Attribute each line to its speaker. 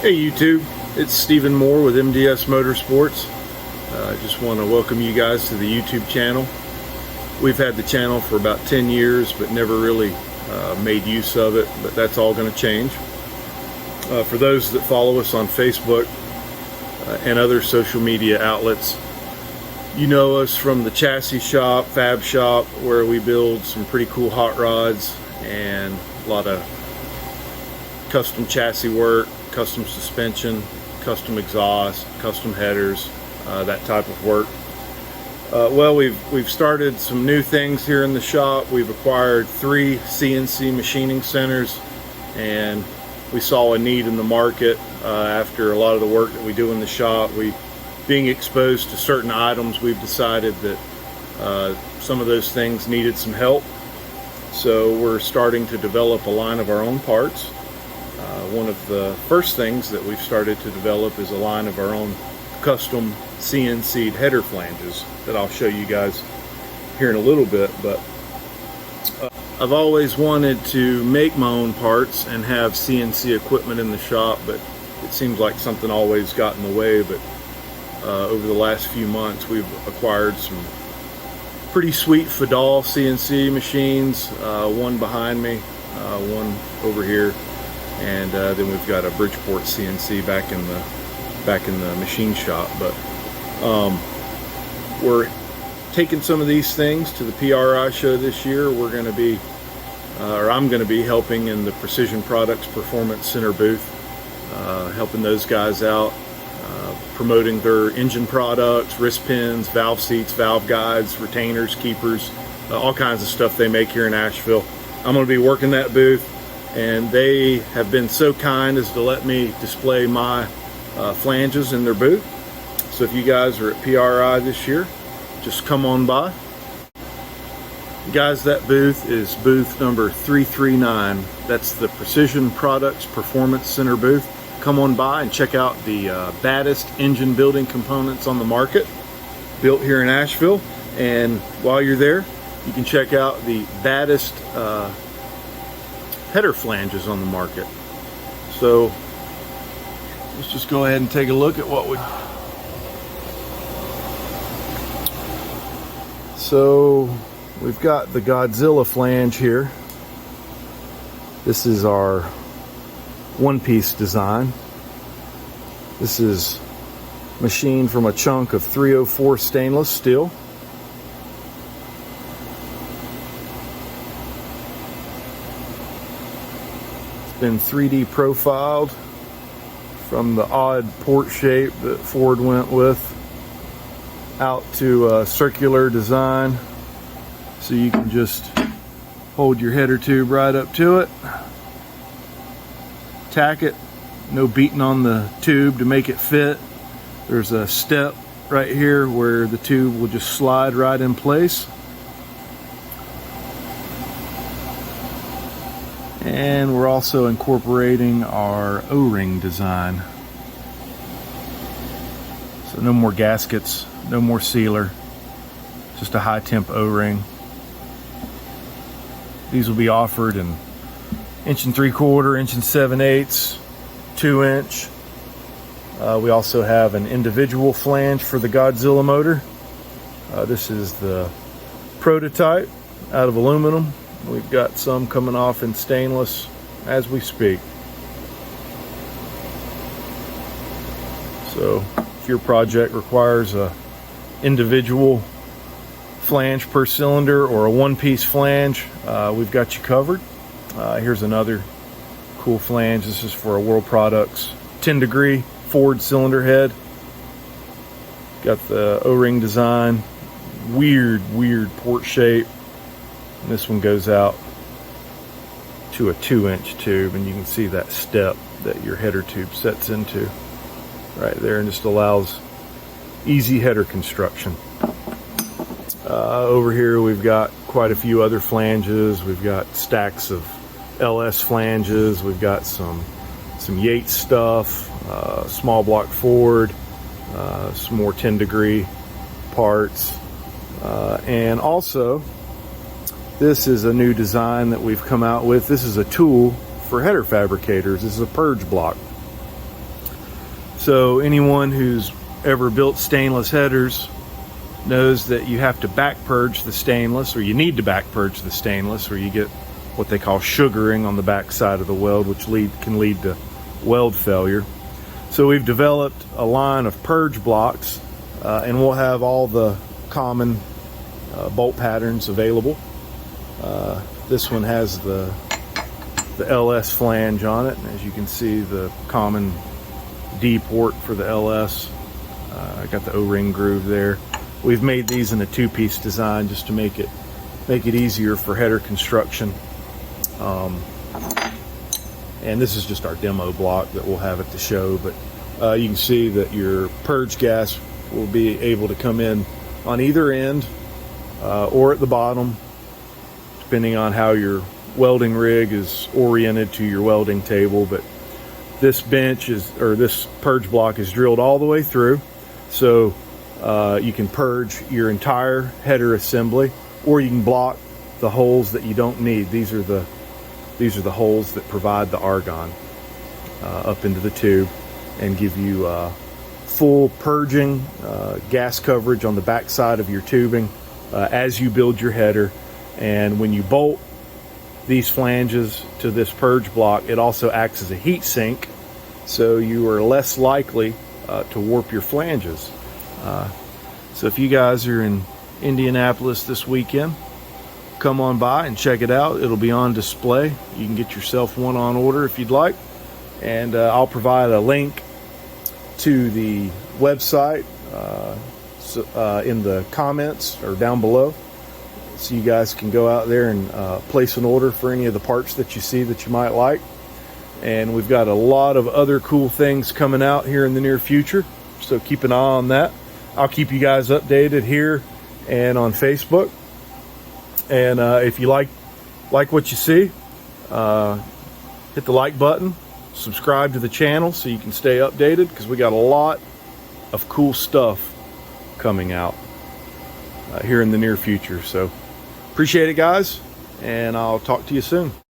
Speaker 1: Hey YouTube, it's Stephen Moore with MDS Motorsports. I just want to welcome you guys to the YouTube channel. We've had the channel for about 10 years but never really made use of it, but that's all going to change. For those that follow us on Facebook and other social media outlets, you know us from the chassis shop, fab shop, where we build some pretty cool hot rods and a lot of custom chassis work, custom suspension, custom exhaust, custom headers, that type of work. Well, we've started some new things here in the shop. We've acquired 3 CNC machining centers, and we saw a need in the market after a lot of the work that we do in the shop. Being exposed to certain items, we've decided that some of those things needed some help. So we're starting to develop a line of our own parts. One of the first things that we've started to develop is a line of our own custom CNC'd header flanges that I'll show you guys here in a little bit. But I've always wanted to make my own parts and have CNC equipment in the shop, but it seems like something always got in the way. But over the last few months, we've acquired some pretty sweet Fadal CNC machines, one behind me, one over here, and then we've got a Bridgeport CNC back in the machine shop. But we're taking some of these things to the PRI show this year. We're going to be, or I'm going to be helping in the Precision Products Performance Center booth, helping those guys out, promoting their engine products, wrist pins, valve seats, valve guides, retainers, keepers, all kinds of stuff they make here in Asheville. I'm going to be working that booth, and they have been so kind as to let me display my flanges in their booth. So if you guys are at PRI this year, just come on by. Guys, that booth is booth number 339. That's the Precision Products Performance Center booth. Come on by and check out the baddest engine building components on the market, built here in Asheville. And while you're there, you can check out the baddest header flanges on the market. So let's just go ahead and take a look at what we... So we've got the Godzilla flange here. This is our one-piece design. This is machined from a chunk of 304 stainless steel. It's been 3D profiled from the odd port shape that Ford went with out to a circular design, so you can just hold your header tube right up to it, tack it, no beating on the tube to make it fit. There's a step right here where the tube will just slide right in place. And we're also incorporating our O-ring design. So no more gaskets, no more sealer, just a high temp O-ring. These will be offered in 1 3/4 inch, 1 7/8, 2 inch. We also have an individual flange for the Godzilla motor. This is the prototype out of aluminum. We've got some coming off in stainless as we speak. So if your project requires a individual flange per cylinder or a one-piece flange, we've got you covered. Here's another cool flange. This is for a World Products 10 degree Ford cylinder head. Got the O-ring design, weird port shape. And this one goes out to a 2 inch tube, and you can see that step that your header tube sets into right there, and just allows easy header construction. Over here we've got quite a few other flanges. We've got stacks of LS flanges. We've got some Yates stuff, small block Ford, some more 10 degree parts, and also this is a new design that we've come out with. This is a tool for header fabricators. This is a purge block. So anyone who's ever built stainless headers knows that you have to back purge the stainless, or you need to back purge the stainless, or you get what they call sugaring on the back side of the weld, which can lead to weld failure. So we've developed a line of purge blocks, and we'll have all the common bolt patterns available. This one has the LS flange on it, and as you can see, the common D port for the LS. I got the O-ring groove there. We've made these in a two-piece design just to make it easier for header construction. And this is just our demo block that we'll have at the show, but you can see that your purge gas will be able to come in on either end or at the bottom, depending on how your welding rig is oriented to your welding table. But this this purge block is drilled all the way through, so you can purge your entire header assembly, or you can block the holes that you don't need. These are the holes that provide the argon up into the tube and give you full purging gas coverage on the back side of your tubing as you build your header. And when you bolt these flanges to this purge block, it also acts as a heat sink, so you are less likely to warp your flanges. So if you guys are in Indianapolis this weekend, come on by and check it out. It'll be on display. You can get yourself one on order if you'd like, and I'll provide a link to the website in the comments or down below, so you guys can go out there and place an order for any of the parts that you see that you might like. And we've got a lot of other cool things coming out here in the near future, so keep an eye on that. I'll keep you guys updated here and on Facebook. And if you like what you see, hit the like button, subscribe to the channel so you can stay updated, because we got a lot of cool stuff coming out here in the near future. So appreciate it, guys, and I'll talk to you soon.